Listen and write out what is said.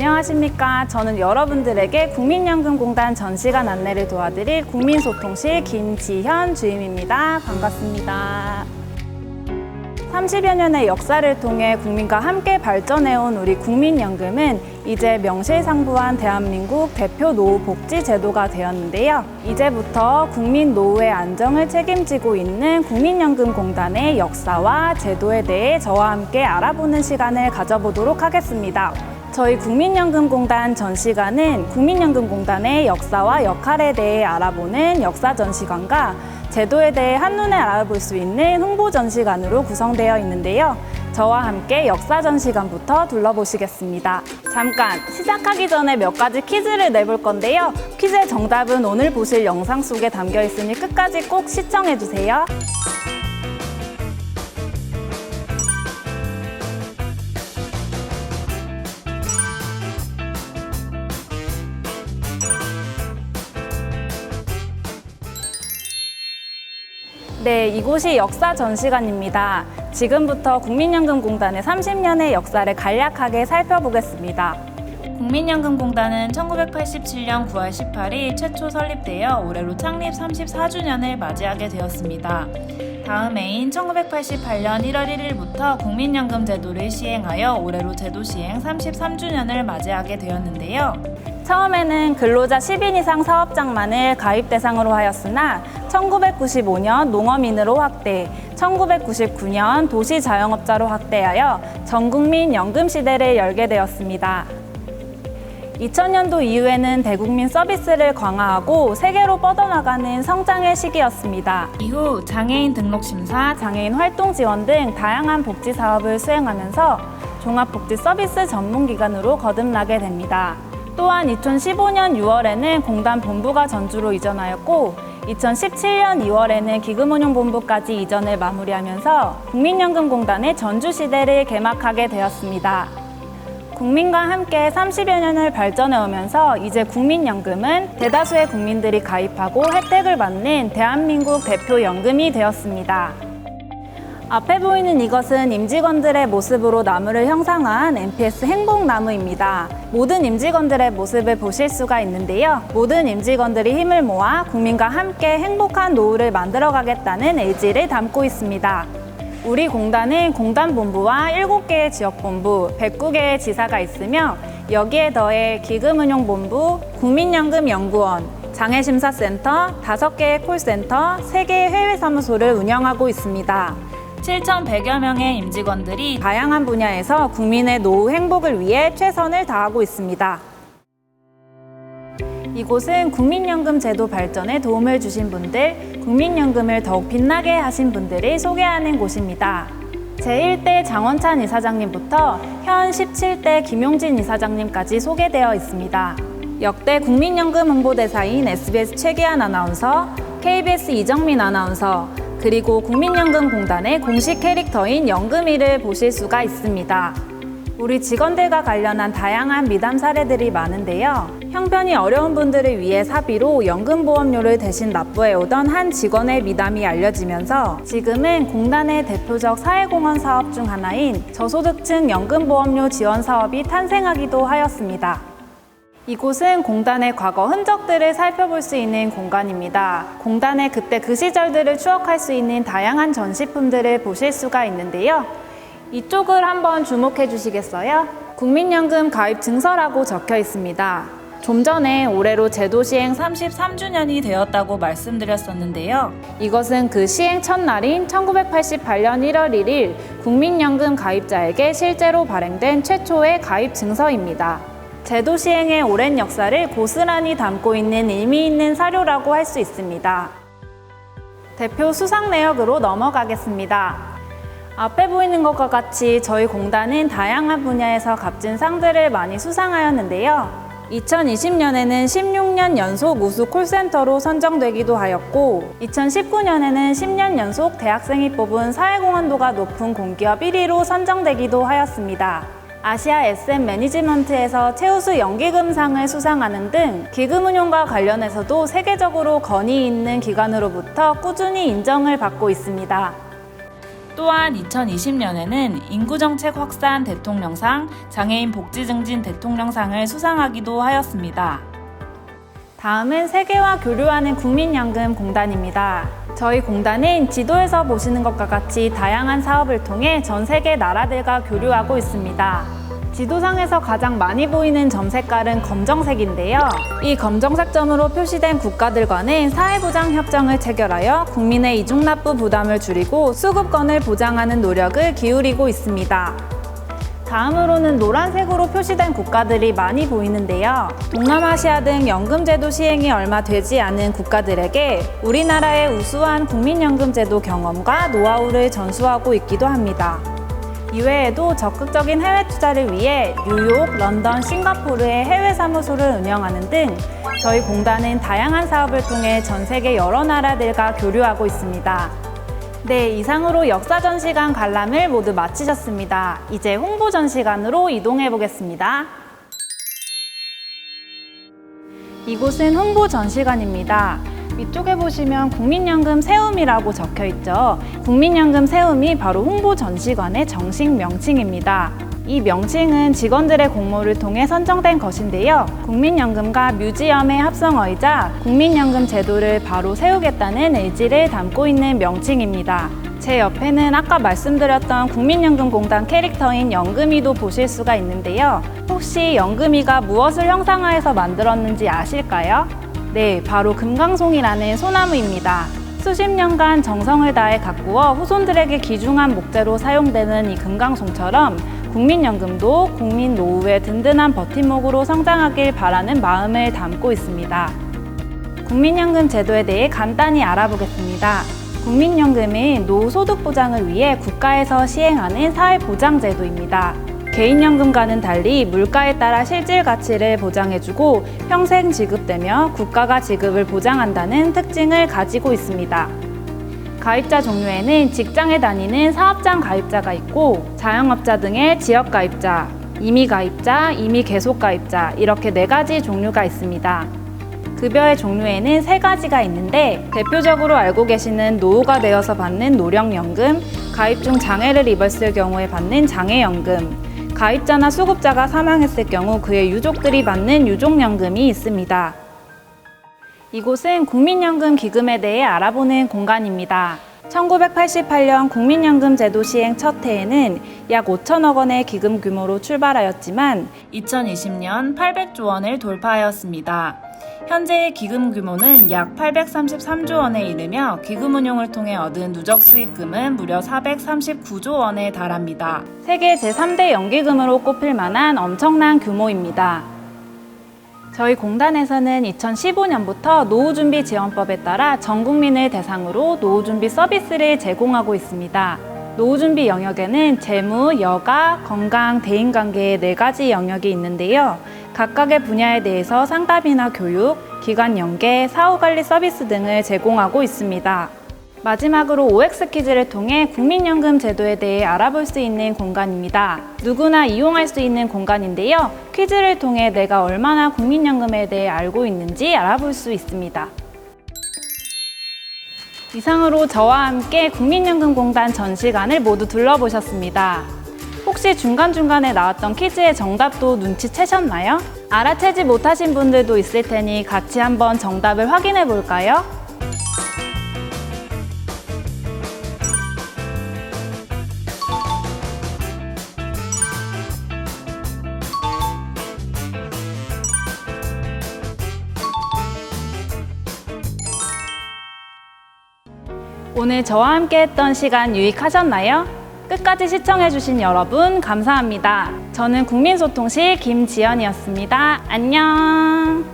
안녕하십니까. 저는 여러분들에게 국민연금공단 전시관 안내를 도와드릴 국민소통실 김지현 주임입니다. 반갑습니다. 30여 년의 역사를 통해 국민과 함께 발전해온 우리 국민연금은 이제 명실상부한 대한민국 대표 노후복지제도가 되었는데요. 이제부터 국민 노후의 안정을 책임지고 있는 국민연금공단의 역사와 제도에 대해 저와 함께 알아보는 시간을 가져보도록 하겠습니다. 저희 국민연금공단 전시관은 국민연금공단의 역사와 역할에 대해 알아보는 역사전시관과 제도에 대해 한눈에 알아볼 수 있는 홍보전시관으로 구성되어 있는데요. 저와 함께 역사전시관부터 둘러보시겠습니다. 잠깐 시작하기 전에 몇 가지 퀴즈를 내볼 건데요. 퀴즈의 정답은 오늘 보실 영상 속에 담겨 있으니 끝까지 꼭 시청해주세요. 네, 이곳이 역사전시관입니다. 지금부터 국민연금공단의 30년의 역사를 간략하게 살펴보겠습니다. 국민연금공단은 1987년 9월 18일 최초 설립되어 올해로 창립 34주년을 맞이하게 되었습니다. 다음 해인 1988년 1월 1일부터 국민연금 제도를 시행하여 올해로 제도 시행 33주년을 맞이하게 되었는데요. 처음에는 근로자 10인 이상 사업장만을 가입 대상으로 하였으나 1995년 농어민으로 확대, 1999년 도시자영업자로 확대하여 전국민 연금 시대를 열게 되었습니다. 2000년도 이후에는 대국민 서비스를 강화하고 세계로 뻗어나가는 성장의 시기였습니다. 이후 장애인 등록심사, 장애인 활동 지원 등 다양한 복지 사업을 수행하면서 종합복지 서비스 전문기관으로 거듭나게 됩니다. 또한 2015년 6월에는 공단 본부가 전주로 이전하였고 2017년 2월에는 기금운용본부까지 이전을 마무리하면서 국민연금공단의 전주시대를 개막하게 되었습니다. 국민과 함께 30여 년을 발전해오면서 이제 국민연금은 대다수의 국민들이 가입하고 혜택을 받는 대한민국 대표 연금이 되었습니다. 앞에 보이는 이것은 임직원들의 모습으로 나무를 형상화한 NPS 행복나무입니다. 모든 임직원들의 모습을 보실 수가 있는데요. 모든 임직원들이 힘을 모아 국민과 함께 행복한 노후를 만들어가겠다는 의지를 담고 있습니다. 우리 공단은 공단본부와 7개의 지역본부, 109개의 지사가 있으며 여기에 더해 기금운용본부, 국민연금연구원, 장애심사센터, 5개의 콜센터, 3개의 해외사무소를 운영하고 있습니다. 7,100여 명의 임직원들이 다양한 분야에서 국민의 노후 행복을 위해 최선을 다하고 있습니다. 이곳은 국민연금 제도 발전에 도움을 주신 분들, 국민연금을 더욱 빛나게 하신 분들을 소개하는 곳입니다. 제1대 장원찬 이사장님부터 현 17대 김용진 이사장님까지 소개되어 있습니다. 역대 국민연금 홍보대사인 SBS 최기한 아나운서, KBS 이정민 아나운서, 그리고 국민연금공단의 공식 캐릭터인 연금이를 보실 수가 있습니다. 우리 직원들과 관련한 다양한 미담 사례들이 많은데요. 형편이 어려운 분들을 위해 사비로 연금보험료를 대신 납부해오던 한 직원의 미담이 알려지면서 지금은 공단의 대표적 사회공헌 사업 중 하나인 저소득층 연금보험료 지원 사업이 탄생하기도 하였습니다. 이곳은 공단의 과거 흔적들을 살펴볼 수 있는 공간입니다. 공단의 그때 그 시절들을 추억할 수 있는 다양한 전시품들을 보실 수가 있는데요. 이쪽을 한번 주목해 주시겠어요? 국민연금 가입 증서라고 적혀 있습니다. 좀 전에 올해로 제도 시행 33주년이 되었다고 말씀드렸었는데요. 이것은 그 시행 첫날인 1988년 1월 1일 국민연금 가입자에게 실제로 발행된 최초의 가입 증서입니다. 제도 시행의 오랜 역사를 고스란히 담고 있는 의미 있는 사료라고 할 수 있습니다. 대표 수상 내역으로 넘어가겠습니다. 앞에 보이는 것과 같이 저희 공단은 다양한 분야에서 값진 상들을 많이 수상하였는데요. 2020년에는 16년 연속 우수 콜센터로 선정되기도 하였고 2019년에는 10년 연속 대학생이 뽑은 사회공헌도가 높은 공기업 1위로 선정되기도 하였습니다. 아시아 SM 매니지먼트에서 최우수 연기금상을 수상하는 등 기금운용과 관련해서도 세계적으로 권위 있는 기관으로부터 꾸준히 인정을 받고 있습니다. 또한 2020년에는 인구정책 확산 대통령상, 장애인 복지 증진 대통령상을 수상하기도 하였습니다. 다음은 세계와 교류하는 국민연금공단입니다. 저희 공단은 지도에서 보시는 것과 같이 다양한 사업을 통해 전 세계 나라들과 교류하고 있습니다. 지도상에서 가장 많이 보이는 점 색깔은 검정색인데요. 이 검정색 점으로 표시된 국가들과는 사회보장협정을 체결하여 국민의 이중납부 부담을 줄이고 수급권을 보장하는 노력을 기울이고 있습니다. 다음으로는 노란색으로 표시된 국가들이 많이 보이는데요. 동남아시아 등 연금제도 시행이 얼마 되지 않은 국가들에게 우리나라의 우수한 국민연금제도 경험과 노하우를 전수하고 있기도 합니다. 이외에도 적극적인 해외 투자를 위해 뉴욕, 런던, 싱가포르의 해외 사무소를 운영하는 등 저희 공단은 다양한 사업을 통해 전 세계 여러 나라들과 교류하고 있습니다. 네, 이상으로 역사 전시관 관람을 모두 마치셨습니다. 이제 홍보 전시관으로 이동해 보겠습니다. 이곳은 홍보 전시관입니다. 위쪽에 보시면 국민연금 세움이라고 적혀 있죠. 국민연금 세움이 바로 홍보 전시관의 정식 명칭입니다. 이 명칭은 직원들의 공모를 통해 선정된 것인데요. 국민연금과 뮤지엄의 합성어이자 국민연금 제도를 바로 세우겠다는 의지를 담고 있는 명칭입니다. 제 옆에는 아까 말씀드렸던 국민연금공단 캐릭터인 연금이도 보실 수가 있는데요. 혹시 연금이가 무엇을 형상화해서 만들었는지 아실까요? 네, 바로 금강송이라는 소나무입니다. 수십 년간 정성을 다해 가꾸어 후손들에게 귀중한 목재로 사용되는 이 금강송처럼 국민연금도 국민 노후의 든든한 버팀목으로 성장하길 바라는 마음을 담고 있습니다. 국민연금 제도에 대해 간단히 알아보겠습니다. 국민연금은 노후 소득 보장을 위해 국가에서 시행하는 사회보장제도입니다. 개인연금과는 달리 물가에 따라 실질 가치를 보장해주고 평생 지급되며 국가가 지급을 보장한다는 특징을 가지고 있습니다. 가입자 종류에는 직장에 다니는 사업장 가입자가 있고 자영업자 등의 지역 가입자, 임의 가입자, 임의 계속 가입자 이렇게 4가지 종류가 있습니다. 급여의 종류에는 3가지가 있는데 대표적으로 알고 계시는 노후가 되어서 받는 노령연금, 가입 중 장애를 입었을 경우에 받는 장애연금, 가입자나 수급자가 사망했을 경우 그의 유족들이 받는 유족연금이 있습니다. 이곳은 국민연금 기금에 대해 알아보는 공간입니다. 1988년 국민연금 제도 시행 첫 해에는 약 5천억 원의 기금 규모로 출발하였지만 2020년 800조 원을 돌파하였습니다. 현재의 기금 규모는 약 833조 원에 이르며 기금 운용을 통해 얻은 누적 수익금은 무려 439조 원에 달합니다. 세계 제3대 연기금으로 꼽힐 만한 엄청난 규모입니다. 저희 공단에서는 2015년부터 노후준비지원법에 따라 전 국민을 대상으로 노후준비 서비스를 제공하고 있습니다. 노후준비 영역에는 재무, 여가, 건강, 대인관계의 4가지 영역이 있는데요. 각각의 분야에 대해서 상담이나 교육, 기관 연계, 사후관리 서비스 등을 제공하고 있습니다. 마지막으로 OX 퀴즈를 통해 국민연금 제도에 대해 알아볼 수 있는 공간입니다. 누구나 이용할 수 있는 공간인데요. 퀴즈를 통해 내가 얼마나 국민연금에 대해 알고 있는지 알아볼 수 있습니다. 이상으로 저와 함께 국민연금공단 전시관을 모두 둘러보셨습니다. 혹시 중간중간에 나왔던 퀴즈의 정답도 눈치채셨나요? 알아채지 못하신 분들도 있을 테니 같이 한번 정답을 확인해 볼까요? 오늘 저와 함께 했던 시간 유익하셨나요? 끝까지 시청해주신 여러분 감사합니다. 저는 국민소통실 김지연이었습니다. 안녕.